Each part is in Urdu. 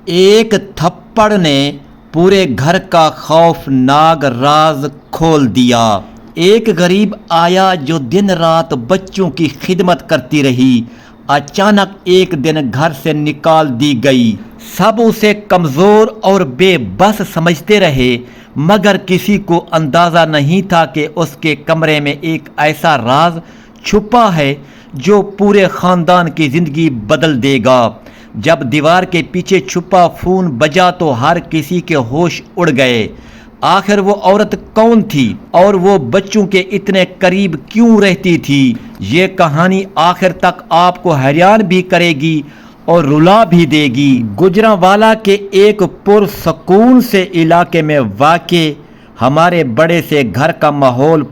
ایک تھپڑ نے پورے گھر کا خوفناک راز کھول دیا۔ ایک غریب آیا جو دن رات بچوں کی خدمت کرتی رہی، اچانک ایک دن گھر سے نکال دی گئی۔ سب اسے کمزور اور بے بس سمجھتے رہے، مگر کسی کو اندازہ نہیں تھا کہ اس کے کمرے میں ایک ایسا راز چھپا ہے جو پورے خاندان کی زندگی بدل دے گا۔ جب دیوار کے پیچھے چھپا فون بجا تو ہر کسی کے ہوش اڑ گئے۔ آخر وہ عورت کون تھی اور وہ بچوں کے اتنے قریب کیوں رہتی تھی؟ یہ کہانی آخر تک آپ کو حیران بھی کرے گی اور رلا بھی دے گی۔ گوجرانوالہ کے ایک پرسکون سے علاقے میں واقع ہمارے بڑے سے گھر کا ماحول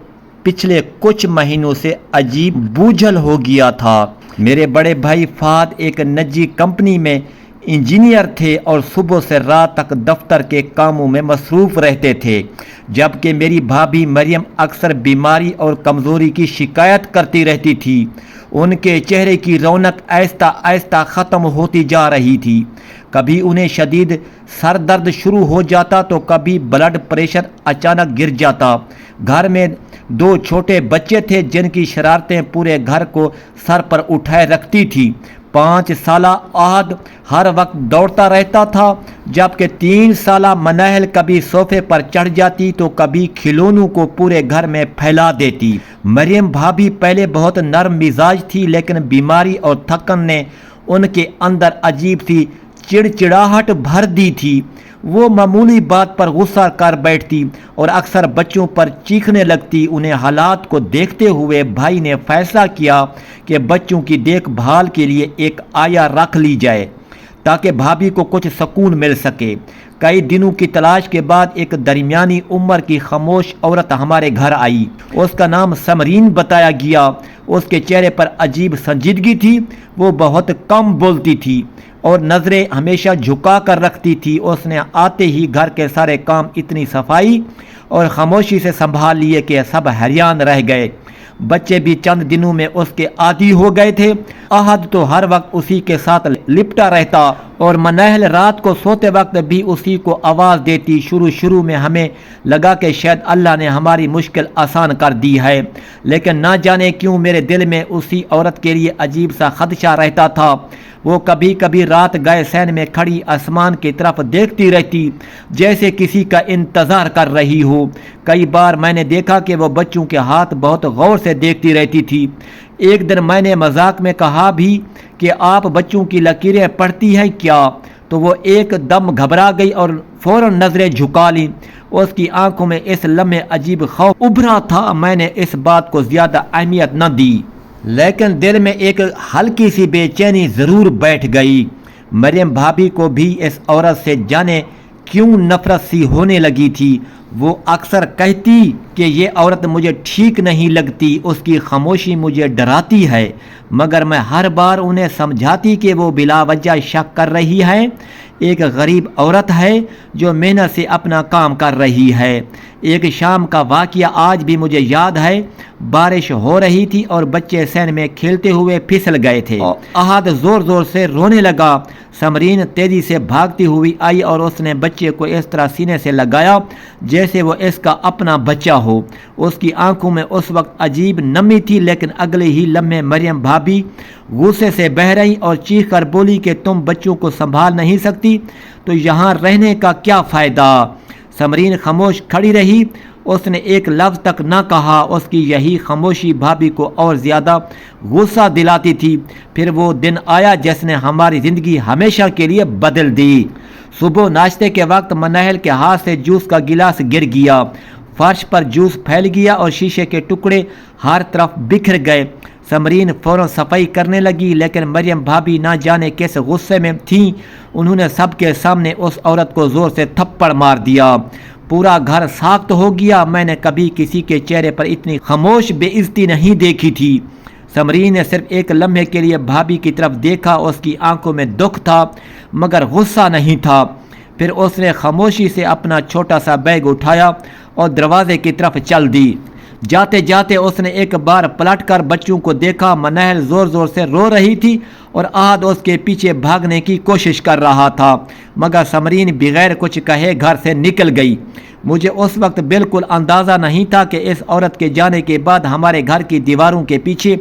پچھلے کچھ مہینوں سے عجیب بوجھل ہو گیا تھا۔ میرے بڑے بھائی فہد ایک نجی کمپنی میں انجینئر تھے اور صبح سے رات تک دفتر کے کاموں میں مصروف رہتے تھے، جبکہ میری بھابھی مریم اکثر بیماری اور کمزوری کی شکایت کرتی رہتی تھی۔ ان کے چہرے کی رونق آہستہ آہستہ ختم ہوتی جا رہی تھی۔ کبھی انہیں شدید سر درد شروع ہو جاتا تو کبھی بلڈ پریشر اچانک گر جاتا۔ گھر میں 2 چھوٹے بچے تھے جن کی شرارتیں پورے گھر کو سر پر اٹھائے رکھتی تھی۔ 5 سالہ احد ہر وقت دوڑتا رہتا تھا، جبکہ 3 سالہ منہل کبھی صوفے پر چڑھ جاتی تو کبھی کھلونوں کو پورے گھر میں پھیلا دیتی۔ مریم بھابھی پہلے بہت نرم مزاج تھی، لیکن بیماری اور تھکن نے ان کے اندر عجیب سی چڑچڑاہٹ بھر دی تھی۔ وہ معمولی بات پر غصہ کر بیٹھتی اور اکثر بچوں پر چیخنے لگتی۔ انہیں حالات کو دیکھتے ہوئے بھائی نے فیصلہ کیا کہ بچوں کی دیکھ بھال کے لیے ایک آیا رکھ لی جائے تاکہ بھابھی کو کچھ سکون مل سکے۔ کئی دنوں کی تلاش کے بعد ایک درمیانی عمر کی خاموش عورت ہمارے گھر آئی۔ اس کا نام سمرین بتایا گیا۔ اس کے چہرے پر عجیب سنجیدگی تھی۔ وہ بہت کم بولتی تھی اور نظریں ہمیشہ جھکا کر رکھتی تھی۔ اس نے آتے ہی گھر کے سارے کام اتنی صفائی اور خاموشی سے سنبھال لیے کہ سب حیران رہ گئے۔ بچے بھی چند دنوں میں اس کے عادی ہو گئے تھے۔ احد تو ہر وقت اسی کے ساتھ لپٹا رہتا اور منہل رات کو سوتے وقت بھی اسی کو آواز دیتی۔ شروع میں ہمیں لگا کہ شاید اللہ نے ہماری مشکل آسان کر دی ہے، لیکن نہ جانے کیوں میرے دل میں اسی عورت کے لیے عجیب سا خدشہ رہتا تھا۔ وہ کبھی کبھی رات گئے سین میں کھڑی آسمان کی طرف دیکھتی رہتی، جیسے کسی کا انتظار کر رہی ہو۔ کئی بار میں نے دیکھا کہ وہ بچوں کے ہاتھ بہت غور سے دیکھتی رہتی تھی۔ ایک دن میں نے مذاق میں کہا بھی کہ آپ بچوں کی لکیریں پڑھتی ہیں کیا؟ تو وہ ایک دم گھبرا گئی اور فوراً نظریں جھکا لیں۔ اس کی آنکھوں میں اس لمحے عجیب خوف ابھرا تھا۔ میں نے اس بات کو زیادہ اہمیت نہ دی، لیکن دل میں ایک ہلکی سی بے چینی ضرور بیٹھ گئی۔ مریم بھابھی کو بھی اس عورت سے جانے کیوں نفرت سی ہونے لگی تھی۔ وہ اکثر کہتی کہ یہ عورت مجھے ٹھیک نہیں لگتی، اس کی خاموشی مجھے ڈراتی ہے، مگر میں ہر بار انہیں سمجھاتی کہ وہ بلا وجہ شک کر رہی ہے۔ ایک غریب عورت ہے جو محنت سے اپنا کام کر رہی ہے۔ ایک شام کا واقعہ آج بھی مجھے یاد ہے۔ بارش ہو رہی تھی اور بچے سین میں کھیلتے ہوئے پھسل گئے تھے۔ احد زور زور سے رونے لگا۔ سمرین تیزی سے بھاگتی ہوئی آئی اور اس نے بچے کو اس طرح سینے سے لگایا جیسے وہ اس کا اپنا بچہ ہو۔ اس کی آنکھوں میں اس وقت عجیب نمی تھی، لیکن اگلے ہی لمحے مریم بھابھی غصے سے بہہ رہی اور چیخ کر بولی کہ تم بچوں کو سنبھال نہیں سکتی تو یہاں رہنے کا کیا فائدہ؟ سمرین خاموش کھڑی رہی۔ اس نے ایک لفظ تک نہ کہا۔ اس کی یہی خاموشی بھابھی کو اور زیادہ غصہ دلاتی تھی۔ پھر وہ دن آیا جس نے ہماری زندگی ہمیشہ کے لیے بدل دی۔ صبح ناشتے کے وقت منہل کے ہاتھ سے جوس کا گلاس گر گیا، فرش پر جوس پھیل گیا اور شیشے کے ٹکڑے ہر طرف بکھر گئے۔ سمرین فوراً صفائی کرنے لگی، لیکن مریم بھابھی نہ جانے کس غصے میں تھیں۔ انہوں نے سب کے سامنے اس عورت کو زور سے تھپڑ مار دیا۔ پورا گھر ساخت ہو گیا۔ میں نے کبھی کسی کے چہرے پر اتنی خاموش بے عزتی نہیں دیکھی تھی۔ سمرین نے صرف ایک لمحے کے لیے بھابھی کی طرف دیکھا۔ اس کی آنکھوں میں دکھ تھا مگر غصہ نہیں تھا۔ پھر اس نے خاموشی سے اپنا چھوٹا سا بیگ اٹھایا اور دروازے کی طرف چل دی۔ جاتے جاتے اس نے ایک بار پلٹ کر بچوں کو دیکھا۔ منہل زور زور سے رو رہی تھی اور احد اس کے پیچھے بھاگنے کی کوشش کر رہا تھا، مگر سمرین بغیر کچھ کہے گھر سے نکل گئی۔ مجھے اس وقت بالکل اندازہ نہیں تھا کہ اس عورت کے جانے کے بعد ہمارے گھر کی دیواروں کے پیچھے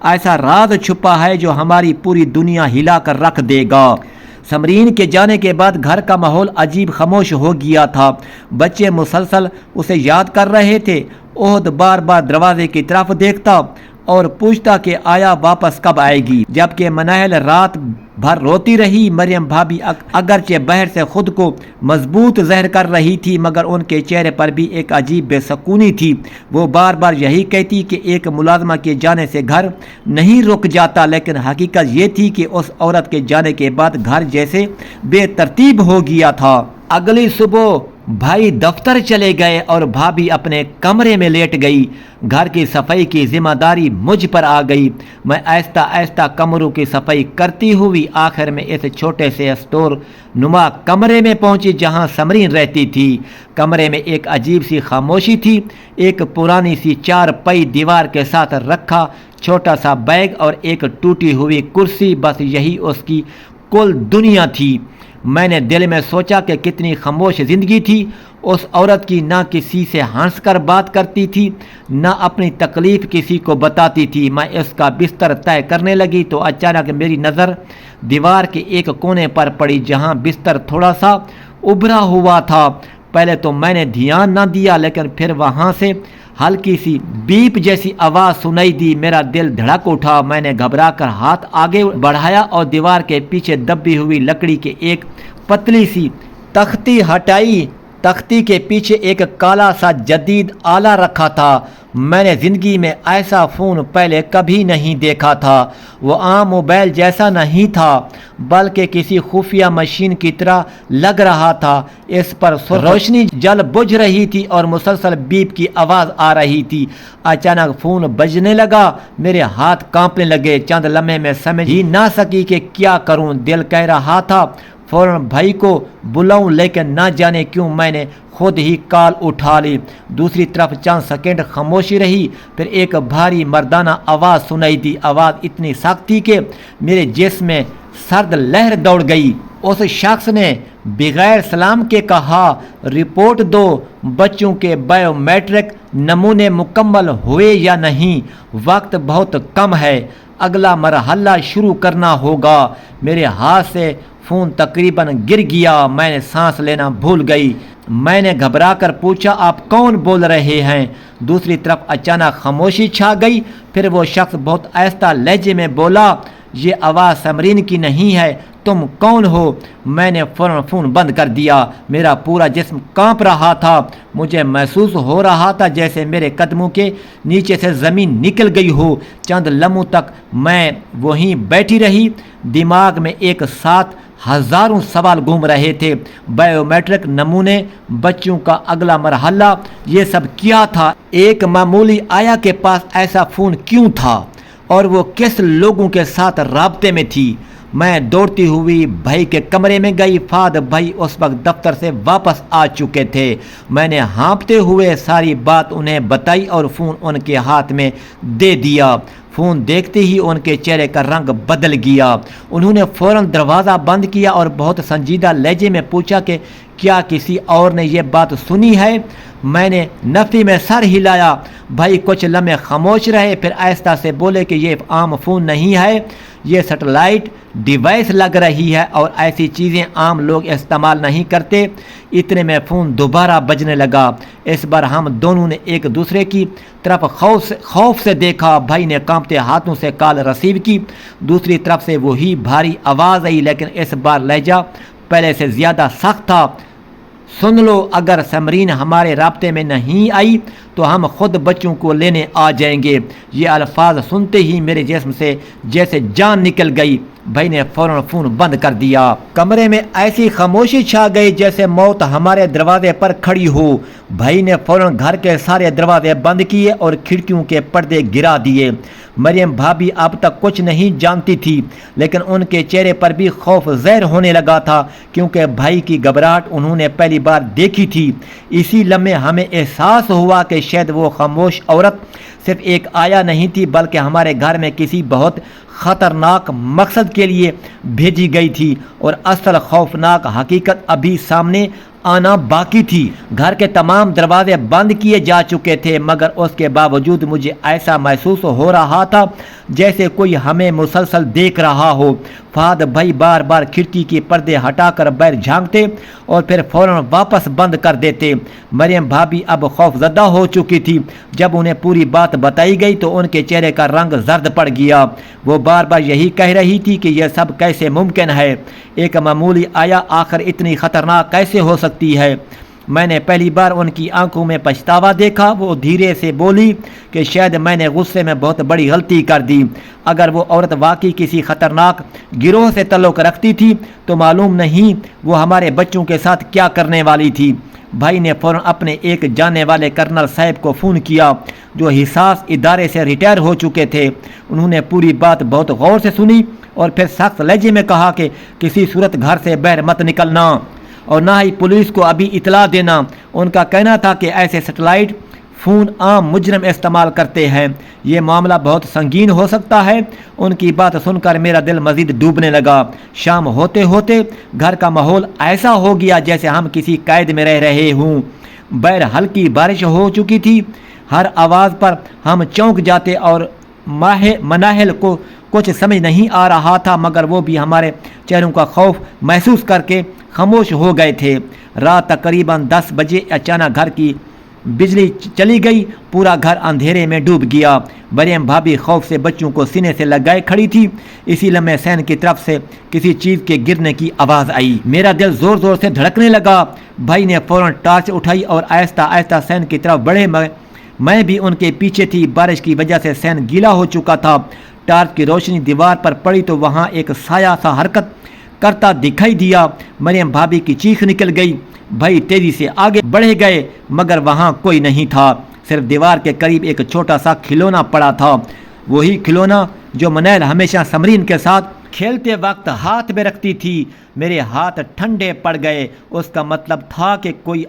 ایسا راز چھپا ہے جو ہماری پوری دنیا ہلا کر رکھ دے گا۔ سمرین کے جانے کے بعد گھر کا ماحول عجیب خاموش ہو گیا تھا۔ بچے مسلسل اسے یاد کر رہے تھے۔ احد بار بار دروازے کی طرف دیکھتا اور پوچھتا کہ آیا واپس کب آئے گی، جبکہ منہل رات بھر روتی رہی۔ مریم بھابی اگرچہ باہر سے خود کو مضبوط ظاہر کر رہی تھی، مگر ان کے چہرے پر بھی ایک عجیب بے سکونی تھی۔ وہ بار بار یہی کہتی کہ ایک ملازمہ کے جانے سے گھر نہیں رک جاتا، لیکن حقیقت یہ تھی کہ اس عورت کے جانے کے بعد گھر جیسے بے ترتیب ہو گیا تھا۔ اگلی صبح بھائی دفتر چلے گئے اور بھابی اپنے کمرے میں لیٹ گئی۔ گھر کی صفائی کی ذمہ داری مجھ پر آ گئی۔ میں آہستہ آہستہ کمروں کی صفائی کرتی ہوئی آخر میں اس چھوٹے سے اسٹور نما کمرے میں پہنچی جہاں سمرین رہتی تھی۔ کمرے میں ایک عجیب سی خاموشی تھی۔ ایک پرانی سی چار پائی دیوار کے ساتھ رکھا چھوٹا سا بیگ اور ایک ٹوٹی ہوئی کرسی، بس یہی اس کی کل دنیا تھی۔ میں نے دل میں سوچا کہ کتنی خاموش زندگی تھی۔ اس عورت کی نہ کسی سے ہنس کر بات کرتی تھی، نہ اپنی تکلیف کسی کو بتاتی تھی۔ میں اس کا بستر طے کرنے لگی تو اچانک میری نظر دیوار کے ایک کونے پر پڑی جہاں بستر تھوڑا سا ابھرا ہوا تھا۔ پہلے تو میں نے دھیان نہ دیا، لیکن پھر وہاں سے ہلکی سی بیپ جیسی آواز سنائی دی۔ میرا دل دھڑک اٹھا۔ میں نے گھبرا کر ہاتھ آگے بڑھایا اور دیوار کے پیچھے دبی ہوئی لکڑی کے ایک پتلی سی تختی ہٹائی۔ تختی کے پیچھے ایک کالا سا جدید آلہ رکھا تھا۔ میں نے زندگی میں ایسا فون پہلے کبھی نہیں دیکھا تھا۔ وہ عام موبائل جیسا نہیں تھا، بلکہ کسی خفیہ مشین کی طرح لگ رہا تھا۔ اس پر روشنی جل بجھ رہی تھی اور مسلسل بیپ کی آواز آ رہی تھی۔ اچانک فون بجنے لگا۔ میرے ہاتھ کانپنے لگے۔ چند لمحے میں سمجھ ہی نہ سکی کہ کیا کروں۔ دل کہہ رہا تھا فوراً بھائی کو بلاؤں، لیکن نہ جانے کیوں میں نے خود ہی کال اٹھا لی۔ دوسری طرف چند سیکنڈ خاموشی رہی، پھر ایک بھاری مردانہ آواز سنائی دی۔ آواز اتنی سخت تھی کہ میرے جسم میں سرد لہر دوڑ گئی۔ اس شخص نے بغیر سلام کے کہا، رپورٹ دو، بچوں کے بایو میٹرک نمونے مکمل ہوئے یا نہیں؟ وقت بہت کم ہے، اگلا مرحلہ شروع کرنا ہوگا۔ میرے ہاتھ سے فون تقریباً گر گیا۔ میں نے سانس لینا بھول گئی۔ میں نے گھبرا کر پوچھا، آپ کون بول رہے ہیں؟ دوسری طرف اچانک خاموشی چھا گئی۔ پھر وہ شخص بہت آہستہ لہجے میں بولا، یہ آواز سمرین کی نہیں ہے، تم کون ہو؟ میں نے فوراً فون بند کر دیا۔ میرا پورا جسم کانپ رہا تھا۔ مجھے محسوس ہو رہا تھا جیسے میرے قدموں کے نیچے سے زمین نکل گئی ہو۔ چند لمحوں تک میں وہیں بیٹھی رہی۔ دماغ میں ایک ساتھ ہزاروں سوال گھوم رہے تھے۔ بایو میٹرک نمونے، بچوں کا اگلا مرحلہ، یہ سب کیا تھا؟ ایک معمولی آیا کے پاس ایسا فون کیوں تھا؟ اور وہ کس لوگوں کے ساتھ رابطے میں تھی؟ میں دوڑتی ہوئی بھائی کے کمرے میں گئی۔ فہد بھائی اس وقت دفتر سے واپس آ چکے تھے۔ میں نے ہانپتے ہوئے ساری بات انہیں بتائی اور فون ان کے ہاتھ میں دے دیا۔ فون دیکھتے ہی ان کے چہرے کا رنگ بدل گیا۔ انہوں نے فوراً دروازہ بند کیا اور بہت سنجیدہ لہجے میں پوچھا کہ کیا کسی اور نے یہ بات سنی ہے؟ میں نے نفی میں سر ہلایا۔ بھائی کچھ لمحے خاموش رہے، پھر آہستہ سے بولے کہ یہ عام فون نہیں ہے، یہ سیٹلائٹ ڈیوائس لگ رہی ہے اور ایسی چیزیں عام لوگ استعمال نہیں کرتے۔ اتنے میں فون دوبارہ بجنے لگا۔ اس بار ہم دونوں نے ایک دوسرے کی طرف خوف سے دیکھا۔ بھائی نے کانپتے ہاتھوں سے کال ریسیو کی۔ دوسری طرف سے وہی بھاری آواز آئی، لیکن اس بار لہجہ پہلے سے زیادہ سخت تھا۔ سن لو، اگر سمرین ہمارے رابطے میں نہیں آئی تو ہم خود بچوں کو لینے آ جائیں گے۔ یہ الفاظ سنتے ہی میرے جسم سے جیسے جان نکل گئی۔ بھائی نے فوراً فون بند کر دیا۔ کمرے میں ایسی خاموشی چھا گئی جیسے موت ہمارے دروازے پر کھڑی ہو۔ بھائی نے فوراً گھر کے سارے دروازے بند کیے اور کھڑکیوں کے پردے گرا دیے۔ مریم بھابی اب تک کچھ نہیں جانتی تھی، لیکن ان کے چہرے پر بھی خوف ظاہر ہونے لگا تھا، کیونکہ بھائی کی گھبراہٹ انہوں نے پہلی بار دیکھی تھی۔ اسی لمحے ہمیں احساس ہوا کہ شاید وہ خاموش عورت صرف ایک آیا نہیں تھی، بلکہ ہمارے گھر میں کسی بہت خطرناک مقصد کے لیے بھیجی گئی تھی، اور اصل خوفناک حقیقت ابھی سامنے آنا باقی تھی۔ گھر کے تمام دروازے بند کیے جا چکے تھے، مگر اس کے باوجود مجھے ایسا محسوس ہو رہا تھا جیسے کوئی ہمیں مسلسل دیکھ رہا ہو۔ فہد بھائی بار بار کھڑکی کے پردے ہٹا کر باہر جھانکتے اور پھر فوراً واپس بند کر دیتے۔ مریم بھابی اب خوف زدہ ہو چکی تھی۔ جب انہیں پوری بات بتائی گئی تو ان کے چہرے کا رنگ زرد پڑ گیا۔ وہ بار بار یہی کہہ رہی تھی کہ یہ سب کیسے ممکن ہے، ایک معمولی آیا آخر اتنی خطرناک کیسے ہو سکتی ہے۔ میں نے پہلی بار ان کی آنکھوں میں پچھتاوا دیکھا۔ وہ دھیرے سے بولی کہ شاید میں نے غصے میں بہت بڑی غلطی کر دی۔ اگر وہ عورت واقعی کسی خطرناک گروہ سے تعلق رکھتی تھی تو معلوم نہیں وہ ہمارے بچوں کے ساتھ کیا کرنے والی تھی۔ بھائی نے فوراً اپنے ایک جاننے والے کرنل صاحب کو فون کیا، جو حساس ادارے سے ریٹائر ہو چکے تھے۔ انہوں نے پوری بات بہت غور سے سنی اور پھر سخت لہجے میں کہا کہ کسی صورت گھر سے باہر مت نکلنا اور نہ ہی پولیس کو ابھی اطلاع دینا۔ ان کا کہنا تھا کہ ایسے سیٹلائٹ فون عام مجرم استعمال کرتے ہیں، یہ معاملہ بہت سنگین ہو سکتا ہے۔ ان کی بات سن کر میرا دل مزید ڈوبنے لگا۔ شام ہوتے ہوتے گھر کا ماحول ایسا ہو گیا جیسے ہم کسی قید میں رہ رہے ہوں۔ باہر ہلکی بارش ہو چکی تھی، ہر آواز پر ہم چونک جاتے اور مناہل کو کچھ سمجھ نہیں آ رہا تھا، مگر وہ بھی ہمارے چہروں کا خوف محسوس کر کے خاموش ہو گئے تھے۔ رات تقریباً 10 بجے اچانک گھر کی بجلی چلی گئی، پورا گھر اندھیرے میں ڈوب گیا۔ مریم بھابی خوف سے بچوں کو سینے سے لگائے کھڑی تھی۔ اسی لمحے سین کی طرف سے کسی چیز کے گرنے کی آواز آئی۔ میرا دل زور زور سے دھڑکنے لگا۔ بھائی نے فوراً ٹارچ اٹھائی اور آہستہ آہستہ سین کی طرف بڑھے۔ میں بھی ان کے پیچھے تھی۔ بارش کی وجہ سے سین گیلا ہو چکا تھا۔ ٹارچ کی روشنی دیوار پر پڑی تو وہاں ایک سایہ سا حرکت کرتا دکھائی دیا۔ مریم بھابی کی چیخ نکل گئی۔ بھائی تیزی سے آگے بڑھے گئے، مگر وہاں کوئی نہیں تھا، صرف دیوار کے قریب ایک چھوٹا سا کھلونا پڑا تھا، وہی کھلونا جو منیل ہمیشہ سمرین کے ساتھ کھیلتے وقت ہاتھ میں رکھتی تھی۔ میرے ہاتھ ٹھنڈے پڑ گئے۔ اس کا مطلب تھا کہ کوئی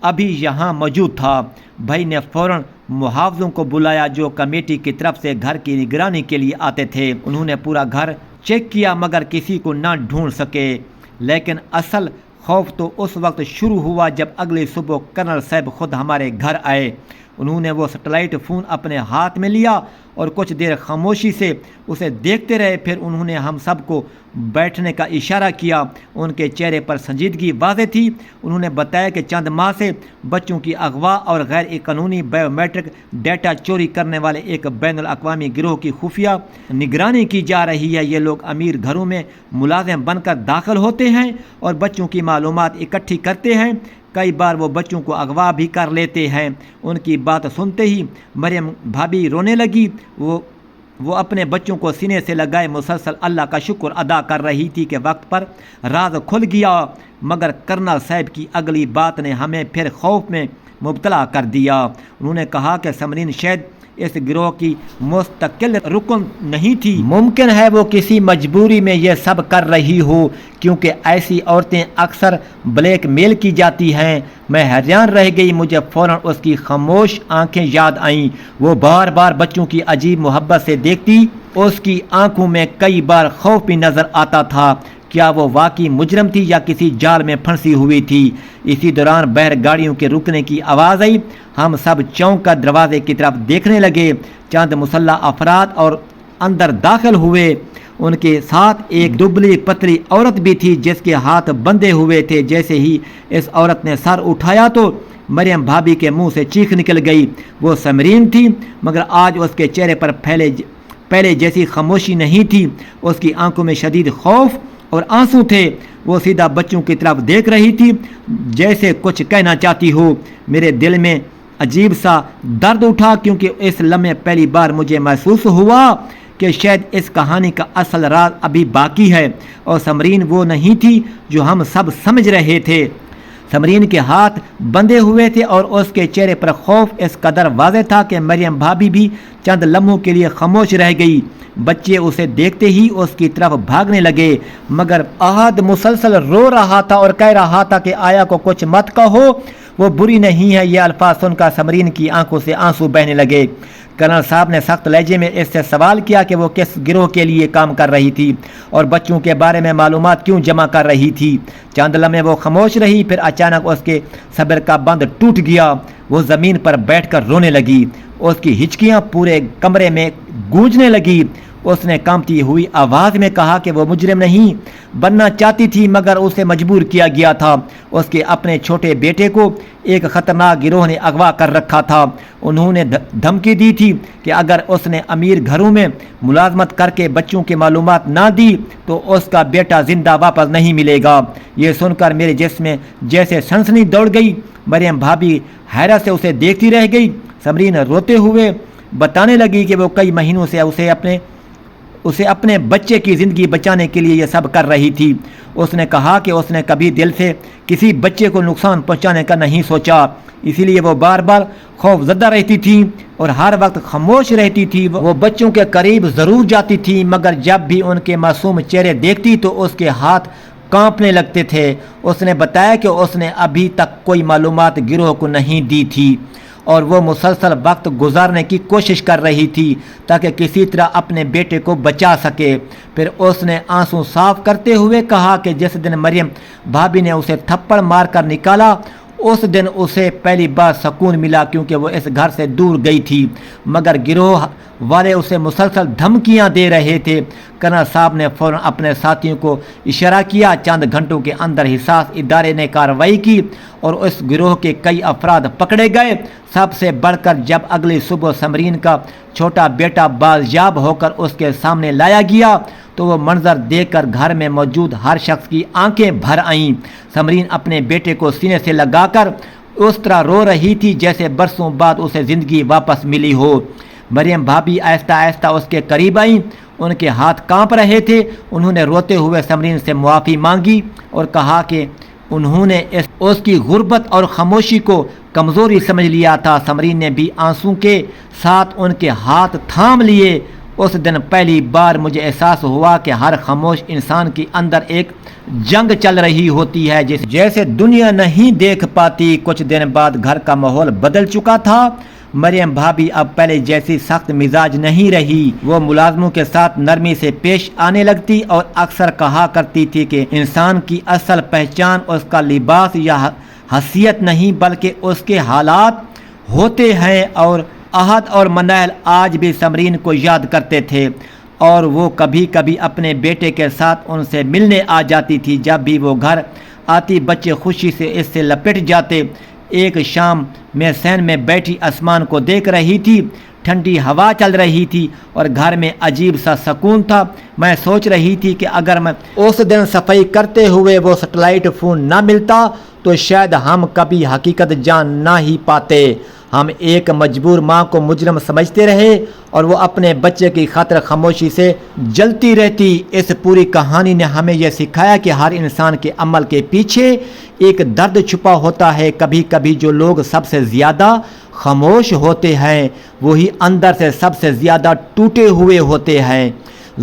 ابھی یہاں موجود تھا۔ بھائی نے فوراً محافظوں کو بلایا جو کمیٹی کی طرف سے گھر کی نگرانی کے لیے آتے تھے۔ انہوں نے پورا گھر چیک کیا مگر کسی کو نہ ڈھونڈ سکے۔ لیکن اصل خوف تو اس وقت شروع ہوا جب اگلی صبح کرنل صاحب خود ہمارے گھر آئے۔ انہوں نے وہ سیٹلائٹ فون اپنے ہاتھ میں لیا اور کچھ دیر خاموشی سے اسے دیکھتے رہے۔ پھر انہوں نے ہم سب کو بیٹھنے کا اشارہ کیا۔ ان کے چہرے پر سنجیدگی واضح تھی۔ انہوں نے بتایا کہ چند ماہ سے بچوں کی اغوا اور غیر قانونی بایو میٹرک ڈیٹا چوری کرنے والے ایک بین الاقوامی گروہ کی خفیہ نگرانی کی جا رہی ہے۔ یہ لوگ امیر گھروں میں ملازم بن کر داخل ہوتے ہیں اور بچوں کی معلومات اکٹھی کرتے ہیں۔ کئی بار وہ بچوں کو اغوا بھی کر لیتے ہیں۔ ان کی بات سنتے ہی مریم بھابی رونے لگی۔ وہ اپنے بچوں کو سینے سے لگائے مسلسل اللہ کا شکر ادا کر رہی تھی کہ وقت پر راز کھل گیا، مگر کرنل صاحب کی اگلی بات نے ہمیں پھر خوف میں مبتلا کر دیا۔ انہوں نے کہا کہ سمرین شاید اس گروہ کی مستقل رکن نہیں تھی، ممکن ہے وہ کسی مجبوری میں یہ سب کر رہی ہو، کیونکہ ایسی عورتیں اکثر بلیک میل کی جاتی ہیں۔ میں حیران رہ گئی۔ مجھے فوراً اس کی خاموش آنکھیں یاد آئیں۔ وہ بار بار بچوں کی عجیب محبت سے دیکھتی۔ اس کی آنکھوں میں کئی بار خوف بھی نظر آتا تھا۔ کیا وہ واقعی مجرم تھی یا کسی جال میں پھنسی ہوئی تھی؟ اسی دوران باہر گاڑیوں کے رکنے کی آواز آئی۔ ہم سب چونک کر دروازے کی طرف دیکھنے لگے۔ چند مسلح افراد اور اندر داخل ہوئے۔ ان کے ساتھ ایک دبلی پتلی عورت بھی تھی جس کے ہاتھ بندھے ہوئے تھے۔ جیسے ہی اس عورت نے سر اٹھایا تو مریم بھابی کے منہ سے چیخ نکل گئی۔ وہ سمرین تھی، مگر آج اس کے چہرے پر پہلے جیسی خاموشی نہیں تھی۔ اس کی آنکھوں میں شدید خوف اور آنسو تھے۔ وہ سیدھا بچوں کی طرف دیکھ رہی تھی جیسے کچھ کہنا چاہتی ہو۔ میرے دل میں عجیب سا درد اٹھا، کیونکہ اس لمحے پہلی بار مجھے محسوس ہوا کہ شاید اس کہانی کا اصل راز ابھی باقی ہے اور سمرین وہ نہیں تھی جو ہم سب سمجھ رہے تھے۔ سمرین کے ہاتھ بندھے ہوئے تھے اور اس کے چہرے پر خوف اس قدر واضح تھا کہ مریم بھابی بھی چند لمحوں کے لیے خاموش رہ گئی۔ بچے اسے دیکھتے ہی اس کی طرف بھاگنے لگے، مگر احد مسلسل رو رہا تھا اور کہہ رہا تھا کہ آیا کو کچھ مت کہو، وہ بری نہیں ہے۔ یہ الفاظ سن کر سمرین کی آنکھوں سے آنسو بہنے لگے۔ کرنل صاحب نے سخت لہجے میں اس سے سوال کیا کہ وہ کس گروہ کے لیے کام کر رہی تھی اور بچوں کے بارے میں معلومات کیوں جمع کر رہی تھی۔ چند لمحے وہ خاموش رہی، پھر اچانک اس کے صبر کا بند ٹوٹ گیا۔ وہ زمین پر بیٹھ کر رونے لگی، اس کی ہچکیاں پورے کمرے میں گونجنے لگی۔ اس نے کانپتی ہوئی آواز میں کہا کہ وہ مجرم نہیں بننا چاہتی تھی مگر اسے مجبور کیا گیا تھا۔ اس کے اپنے چھوٹے بیٹے کو ایک خطرناک گروہ نے اغوا کر رکھا تھا۔ انہوں نے دھمکی دی تھی کہ اگر اس نے امیر گھروں میں ملازمت کر کے بچوں کی معلومات نہ دی تو اس کا بیٹا زندہ واپس نہیں ملے گا۔ یہ سن کر میرے جسم میں جیسے سنسنی دوڑ گئی۔ مریم بھابی حیرت سے اسے دیکھتی رہ گئی۔ سمرین روتے ہوئے بتانے لگی کہ وہ کئی مہینوں سے اسے اپنے بچے کی زندگی بچانے کے لیے یہ سب کر رہی تھی۔ اس نے کہا کہ اس نے کبھی دل سے کسی بچے کو نقصان پہنچانے کا نہیں سوچا، اسی لیے وہ بار بار خوف زدہ رہتی تھی اور ہر وقت خاموش رہتی تھی۔ وہ بچوں کے قریب ضرور جاتی تھی مگر جب بھی ان کے معصوم چہرے دیکھتی تو اس کے ہاتھ کانپنے لگتے تھے۔ اس نے بتایا کہ اس نے ابھی تک کوئی معلومات گروہ کو نہیں دی تھی اور وہ مسلسل وقت گزارنے کی کوشش کر رہی تھی تاکہ کسی طرح اپنے بیٹے کو بچا سکے۔ پھر اس نے آنسو صاف کرتے ہوئے کہا کہ جس دن مریم بھابی نے اسے تھپڑ مار کر نکالا اس دن اسے پہلی بار سکون ملا، کیونکہ وہ اس گھر سے دور گئی تھی مگر گروہ والے اسے مسلسل دھمکیاں دے رہے تھے۔ کرنل صاحب نے فوراً اپنے ساتھیوں کو اشارہ کیا۔ چند گھنٹوں کے اندر حساس ادارے نے کارروائی کی اور اس گروہ کے کئی افراد پکڑے گئے۔ سب سے بڑھ کر جب اگلی صبح سمرین کا چھوٹا بیٹا بازیاب ہو کر اس کے سامنے لایا گیا تو وہ منظر دیکھ کر گھر میں موجود ہر شخص کی آنکھیں بھر آئیں۔ سمرین اپنے بیٹے کو سینے سے لگا کر اس طرح رو رہی تھی جیسے برسوں بعد اسے زندگی واپس ملی ہو۔ مریم بھابی آہستہ آہستہ اس کے قریب آئیں، ان کے ہاتھ کانپ رہے تھے۔ انہوں نے روتے ہوئے سمرین سے معافی مانگی اور کہا کہ انہوں نے اس کی غربت اور خاموشی کو کمزوری سمجھ لیا تھا۔ سمرین نے بھی آنسوں کے ساتھ ان کے ہاتھ تھام لیے۔ اس دن پہلی بار مجھے احساس ہوا کہ ہر خاموش انسان کے اندر ایک جنگ چل رہی ہوتی ہے جیسے دنیا نہیں دیکھ پاتی۔ کچھ دن بعد گھر کا ماحول بدل چکا تھا۔ مریم بھابی اب پہلے جیسی سخت مزاج نہیں رہی۔ وہ ملازموں کے ساتھ نرمی سے پیش آنے لگتی اور اکثر کہا کرتی تھی کہ انسان کی اصل پہچان اس کا لباس یا حیثیت نہیں بلکہ اس کے حالات ہوتے ہیں۔ اور احد اور منال آج بھی سمرین کو یاد کرتے تھے اور وہ کبھی کبھی اپنے بیٹے کے ساتھ ان سے ملنے آ جاتی تھی۔ جب بھی وہ گھر آتی بچے خوشی سے اس سے لپٹ جاتے۔ ایک شام میں سین میں بیٹھی آسمان کو دیکھ رہی تھی، ٹھنڈی ہوا چل رہی تھی اور گھر میں عجیب سا سکون تھا۔ میں سوچ رہی تھی کہ اگر میں اس دن صفائی کرتے ہوئے وہ سیٹلائٹ فون نہ ملتا تو شاید ہم کبھی حقیقت جان نہ ہی پاتے۔ ہم ایک مجبور ماں کو مجرم سمجھتے رہے اور وہ اپنے بچے کی خاطر خاموشی سے جلتی رہتی۔ اس پوری کہانی نے ہمیں یہ سکھایا کہ ہر انسان کے عمل کے پیچھے ایک درد چھپا ہوتا ہے۔ کبھی کبھی جو لوگ سب سے زیادہ خاموش ہوتے ہیں وہی اندر سے سب سے زیادہ ٹوٹے ہوئے ہوتے ہیں۔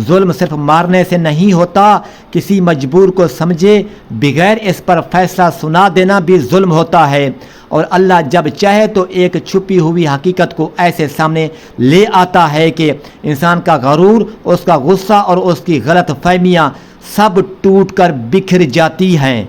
ظلم صرف مارنے سے نہیں ہوتا، کسی مجبور کو سمجھے بغیر اس پر فیصلہ سنا دینا بھی ظلم ہوتا ہے۔ اور اللہ جب چاہے تو ایک چھپی ہوئی حقیقت کو ایسے سامنے لے آتا ہے کہ انسان کا غرور، اس کا غصہ اور اس کی غلط فہمیاں سب ٹوٹ کر بکھر جاتی ہیں۔